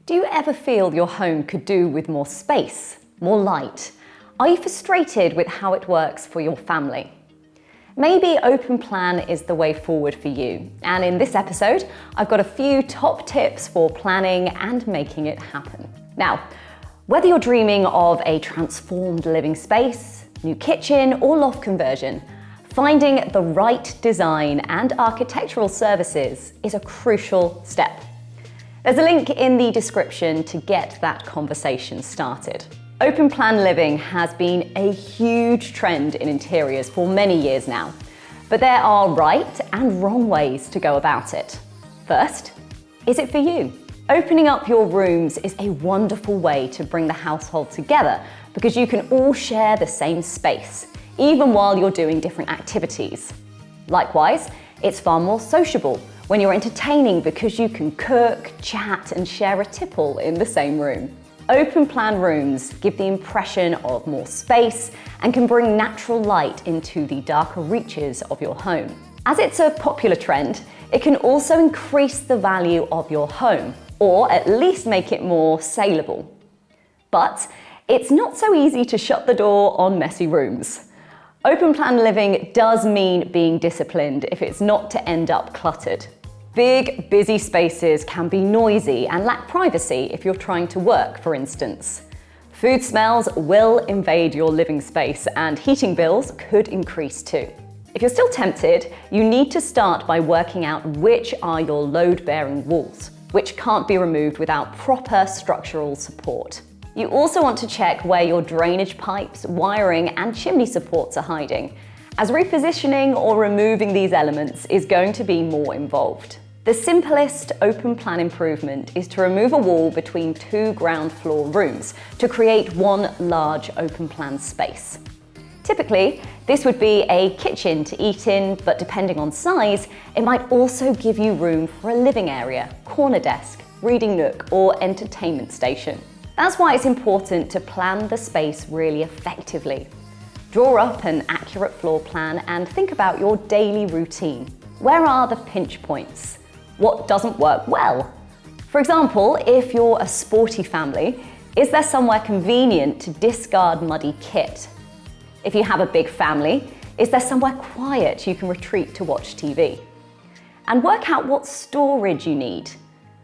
Do you ever feel your home could do with more space, more light? Are you frustrated with how it works for your family? Maybe open plan is the way forward for you. And in this episode, I've got a few top tips for planning and making it happen. Now, whether you're dreaming of a transformed living space, new kitchen, or loft conversion, finding the right design and architectural services is a crucial step. There's a link in the description to get that conversation started. Open plan living has been a huge trend in interiors for many years now, but there are right and wrong ways to go about it. First, is it for you? Opening up your rooms is a wonderful way to bring the household together because you can all share the same space, even while you're doing different activities. Likewise, it's far more sociable when you're entertaining because you can cook, chat, and share a tipple in the same room. Open plan rooms give the impression of more space and can bring natural light into the darker reaches of your home. As it's a popular trend, it can also increase the value of your home, or at least make it more saleable. But it's not so easy to shut the door on messy rooms. Open plan living does mean being disciplined if it's not to end up cluttered. Big, busy spaces can be noisy and lack privacy if you're trying to work, for instance. Food smells will invade your living space and heating bills could increase too. If you're still tempted, you need to start by working out which are your load-bearing walls, which can't be removed without proper structural support. You also want to check where your drainage pipes, wiring, and chimney supports are hiding, as repositioning or removing these elements is going to be more involved. The simplest open plan improvement is to remove a wall between two ground floor rooms to create one large open plan space. Typically, this would be a kitchen to eat in, but depending on size, it might also give you room for a living area, corner desk, reading nook, or entertainment station. That's why it's important to plan the space really effectively. Draw up an accurate floor plan and think about your daily routine. Where are the pinch points? What doesn't work well? For example, if you're a sporty family, is there somewhere convenient to discard muddy kit? If you have a big family, is there somewhere quiet you can retreat to watch TV? And work out what storage you need.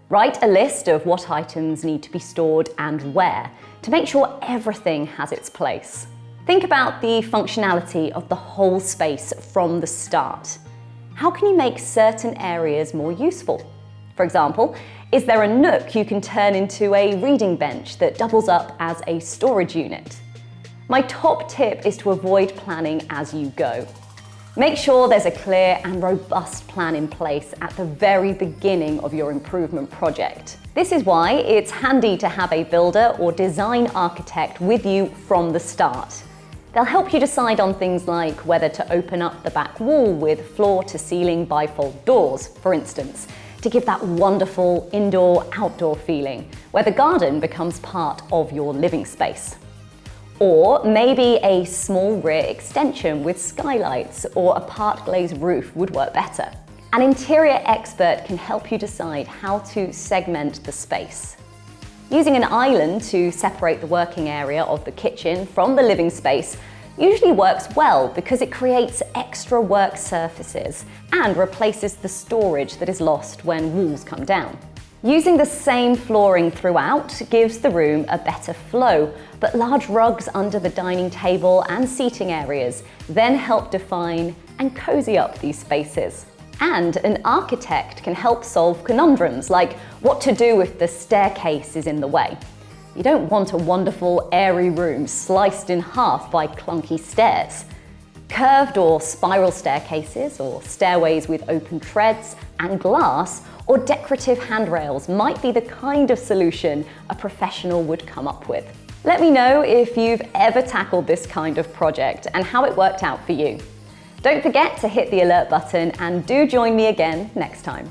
Write a list of what items need to be stored and where to make sure everything has its place. Think about the functionality of the whole space from the start. How can you make certain areas more useful? For example, is there a nook you can turn into a reading bench that doubles up as a storage unit? My top tip is to avoid planning as you go. Make sure there's a clear and robust plan in place at the very beginning of your improvement project. This is why it's handy to have a builder or design architect with you from the start. They'll help you decide on things like whether to open up the back wall with floor-to-ceiling bifold doors, for instance, to give that wonderful indoor-outdoor feeling, where the garden becomes part of your living space. Or maybe a small rear extension with skylights or a part glazed roof would work better. An interior expert can help you decide how to segment the space. Using an island to separate the working area of the kitchen from the living space usually works well because it creates extra work surfaces and replaces the storage that is lost when walls come down. Using the same flooring throughout gives the room a better flow, but large rugs under the dining table and seating areas then help define and cozy up these spaces. And an architect can help solve conundrums like what to do if the staircase is in the way. You don't want a wonderful airy room sliced in half by clunky stairs. Curved or spiral staircases or stairways with open treads and glass or decorative handrails might be the kind of solution a professional would come up with. Let me know if you've ever tackled this kind of project and how it worked out for you. Don't forget to hit the alert button and do join me again next time.